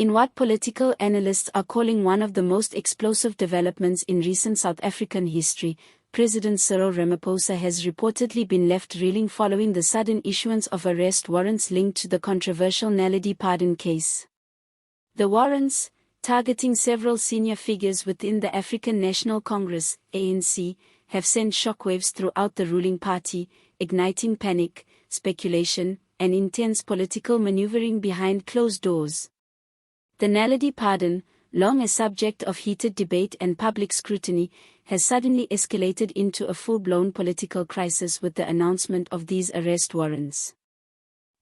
In what political analysts are calling one of the most explosive developments in recent South African history, President Cyril Ramaphosa has reportedly been left reeling following the sudden issuance of arrest warrants linked to the controversial Naledi pardon case. The warrants, targeting several senior figures within the African National Congress, ANC, have sent shockwaves throughout the ruling party, igniting panic, speculation, and intense political maneuvering behind closed doors. The Naledi pardon, long a subject of heated debate and public scrutiny, has suddenly escalated into a full-blown political crisis with the announcement of these arrest warrants.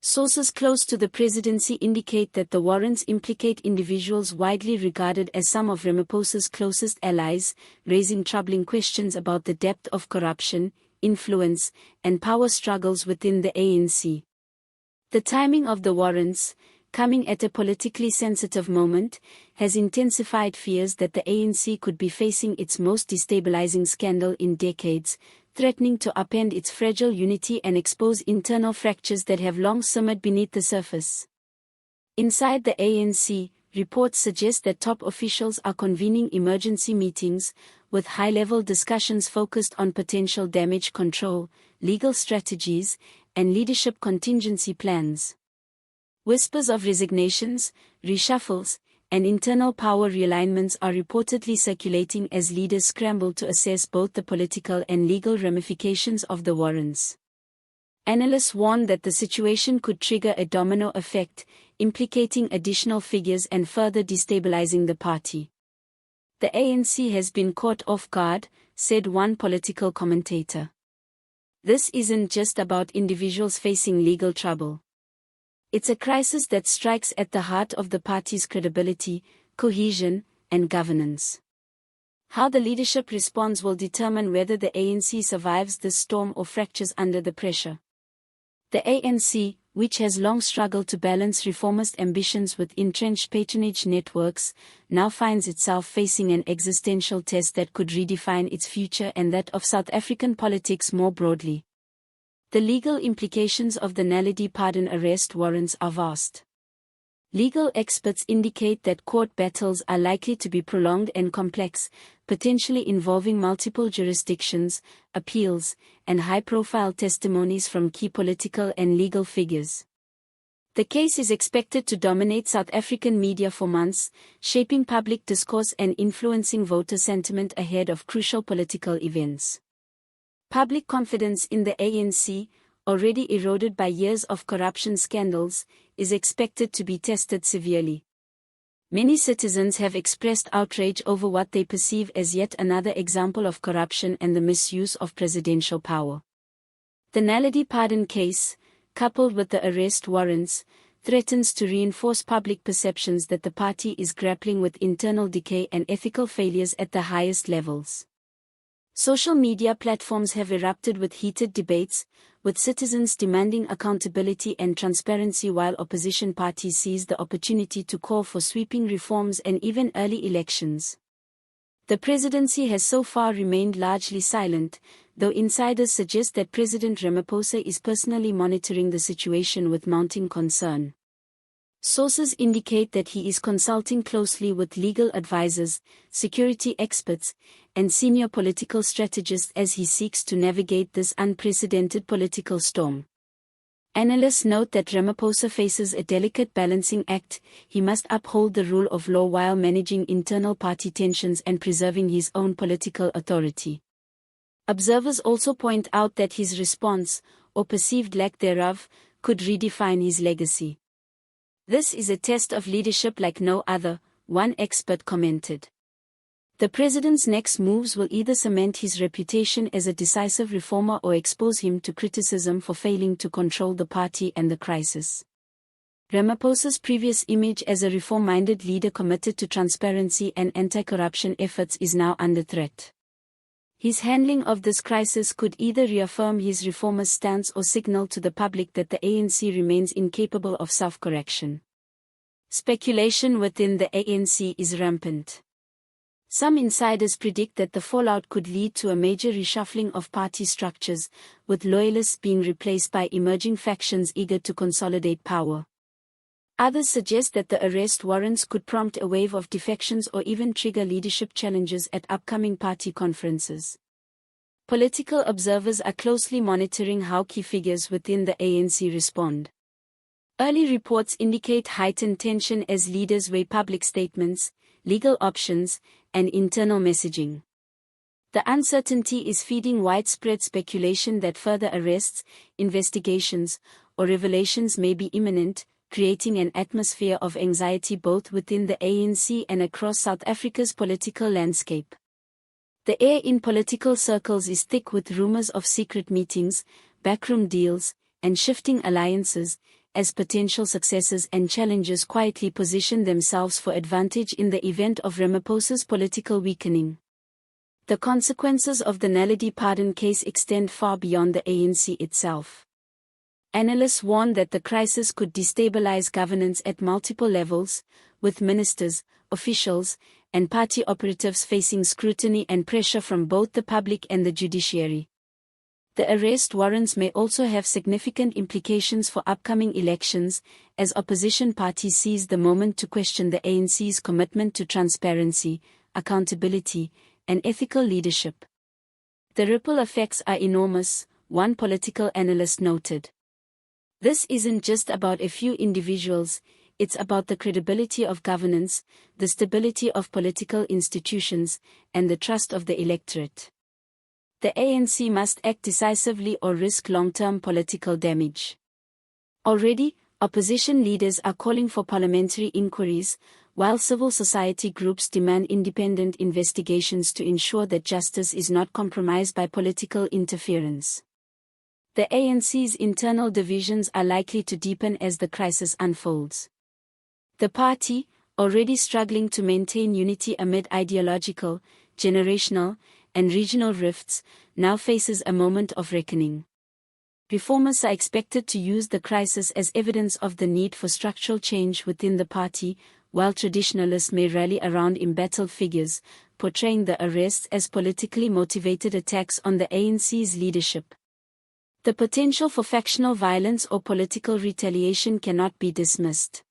Sources close to the presidency indicate that the warrants implicate individuals widely regarded as some of Ramaphosa's closest allies, raising troubling questions about the depth of corruption, influence, and power struggles within the ANC. The timing of the warrants, coming at a politically sensitive moment, has intensified fears that the ANC could be facing its most destabilizing scandal in decades, threatening to upend its fragile unity and expose internal fractures that have long simmered beneath the surface. Inside the ANC, reports suggest that top officials are convening emergency meetings, with high-level discussions focused on potential damage control, legal strategies, and leadership contingency plans. Whispers of resignations, reshuffles, and internal power realignments are reportedly circulating as leaders scramble to assess both the political and legal ramifications of the warrants. Analysts warn that the situation could trigger a domino effect, implicating additional figures and further destabilizing the party. The ANC has been caught off guard, said one political commentator. This isn't just about individuals facing legal trouble. It's a crisis that strikes at the heart of the party's credibility, cohesion, and governance. How the leadership responds will determine whether the ANC survives this storm or fractures under the pressure. The ANC, which has long struggled to balance reformist ambitions with entrenched patronage networks, now finds itself facing an existential test that could redefine its future and that of South African politics more broadly. The legal implications of the Naledi pardon arrest warrants are vast. Legal experts indicate that court battles are likely to be prolonged and complex, potentially involving multiple jurisdictions, appeals, and high-profile testimonies from key political and legal figures. The case is expected to dominate South African media for months, shaping public discourse and influencing voter sentiment ahead of crucial political events. Public confidence in the ANC, already eroded by years of corruption scandals, is expected to be tested severely. Many citizens have expressed outrage over what they perceive as yet another example of corruption and the misuse of presidential power. The Naledi pardon case, coupled with the arrest warrants, threatens to reinforce public perceptions that the party is grappling with internal decay and ethical failures at the highest levels. Social media platforms have erupted with heated debates, with citizens demanding accountability and transparency while opposition parties seize the opportunity to call for sweeping reforms and even early elections. The presidency has so far remained largely silent, though insiders suggest that President Ramaphosa is personally monitoring the situation with mounting concern. Sources indicate that he is consulting closely with legal advisors, security experts, and senior political strategists as he seeks to navigate this unprecedented political storm. Analysts note that Ramaphosa faces a delicate balancing act. He must uphold the rule of law while managing internal party tensions and preserving his own political authority. Observers also point out that his response, or perceived lack thereof, could redefine his legacy. This is a test of leadership like no other, one expert commented. The president's next moves will either cement his reputation as a decisive reformer or expose him to criticism for failing to control the party and the crisis. Ramaphosa's previous image as a reform-minded leader committed to transparency and anti-corruption efforts is now under threat. His handling of this crisis could either reaffirm his reformist stance or signal to the public that the ANC remains incapable of self-correction. Speculation within the ANC is rampant. Some insiders predict that the fallout could lead to a major reshuffling of party structures, with loyalists being replaced by emerging factions eager to consolidate power. Others suggest that the arrest warrants could prompt a wave of defections or even trigger leadership challenges at upcoming party conferences. Political observers are closely monitoring how key figures within the ANC respond. Early reports indicate heightened tension as leaders weigh public statements, legal options, and internal messaging. The uncertainty is feeding widespread speculation that further arrests, investigations, or revelations may be imminent, creating an atmosphere of anxiety both within the ANC and across South Africa's political landscape. The air in political circles is thick with rumors of secret meetings, backroom deals, and shifting alliances, as potential successes and challenges quietly position themselves for advantage in the event of Ramaphosa's political weakening. The consequences of the Naledi pardon case extend far beyond the ANC itself. Analysts warn that the crisis could destabilize governance at multiple levels, with ministers, officials, and party operatives facing scrutiny and pressure from both the public and the judiciary. The arrest warrants may also have significant implications for upcoming elections, as opposition parties seize the moment to question the ANC's commitment to transparency, accountability, and ethical leadership. The ripple effects are enormous, one political analyst noted. This isn't just about a few individuals, it's about the credibility of governance, the stability of political institutions, and the trust of the electorate. The ANC must act decisively or risk long-term political damage. Already, opposition leaders are calling for parliamentary inquiries, while civil society groups demand independent investigations to ensure that justice is not compromised by political interference. The ANC's internal divisions are likely to deepen as the crisis unfolds. The party, already struggling to maintain unity amid ideological, generational, and regional rifts, now faces a moment of reckoning. Reformers are expected to use the crisis as evidence of the need for structural change within the party, while traditionalists may rally around embattled figures, portraying the arrests as politically motivated attacks on the ANC's leadership. The potential for factional violence or political retaliation cannot be dismissed.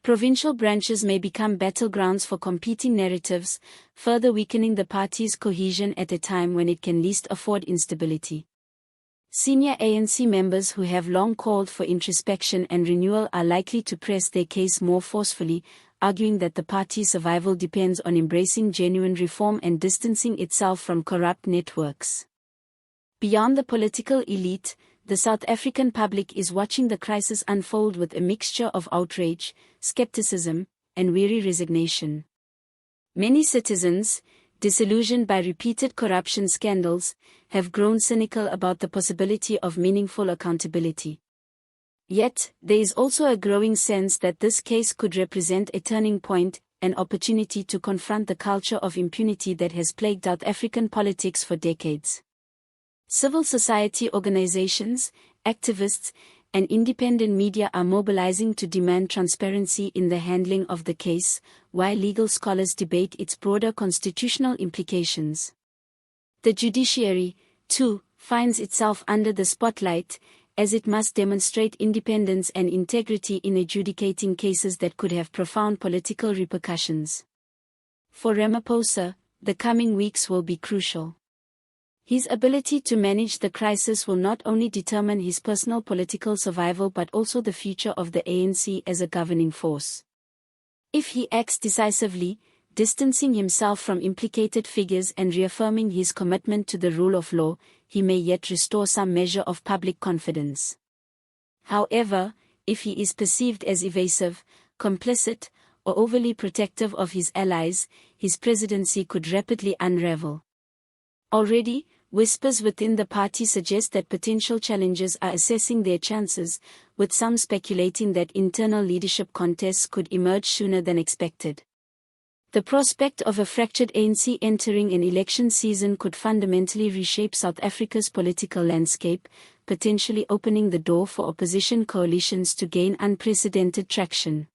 Provincial branches may become battlegrounds for competing narratives, further weakening the party's cohesion at a time when it can least afford instability. Senior ANC members who have long called for introspection and renewal are likely to press their case more forcefully, arguing that the party's survival depends on embracing genuine reform and distancing itself from corrupt networks. Beyond the political elite, the South African public is watching the crisis unfold with a mixture of outrage, skepticism, and weary resignation. Many citizens, disillusioned by repeated corruption scandals, have grown cynical about the possibility of meaningful accountability. Yet, there is also a growing sense that this case could represent a turning point, an opportunity to confront the culture of impunity that has plagued South African politics for decades. Civil society organizations, activists, and independent media are mobilizing to demand transparency in the handling of the case, while legal scholars debate its broader constitutional implications. The judiciary, too, finds itself under the spotlight, as it must demonstrate independence and integrity in adjudicating cases that could have profound political repercussions. For Ramaphosa, the coming weeks will be crucial. His ability to manage the crisis will not only determine his personal political survival but also the future of the ANC as a governing force. If he acts decisively, distancing himself from implicated figures and reaffirming his commitment to the rule of law, he may yet restore some measure of public confidence. However, if he is perceived as evasive, complicit, or overly protective of his allies, his presidency could rapidly unravel. Already, whispers within the party suggest that potential challengers are assessing their chances, with some speculating that internal leadership contests could emerge sooner than expected. The prospect of a fractured ANC entering an election season could fundamentally reshape South Africa's political landscape, potentially opening the door for opposition coalitions to gain unprecedented traction.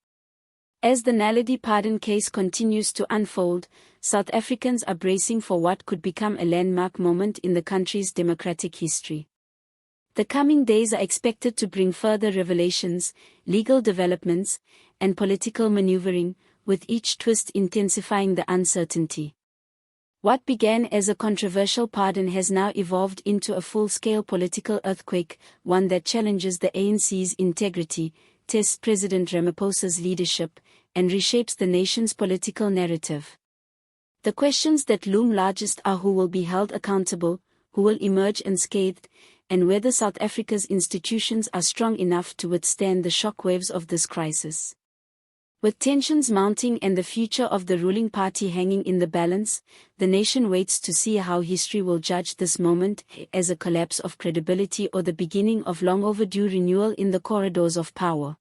As the Naledi pardon case continues to unfold, South Africans are bracing for what could become a landmark moment in the country's democratic history. The coming days are expected to bring further revelations, legal developments, and political maneuvering, with each twist intensifying the uncertainty. What began as a controversial pardon has now evolved into a full-scale political earthquake, one that challenges the ANC's integrity, tests President Ramaphosa's leadership, and reshapes the nation's political narrative. The questions that loom largest are who will be held accountable, who will emerge unscathed, and whether South Africa's institutions are strong enough to withstand the shockwaves of this crisis. With tensions mounting and the future of the ruling party hanging in the balance, the nation waits to see how history will judge this moment as a collapse of credibility or the beginning of long overdue renewal in the corridors of power.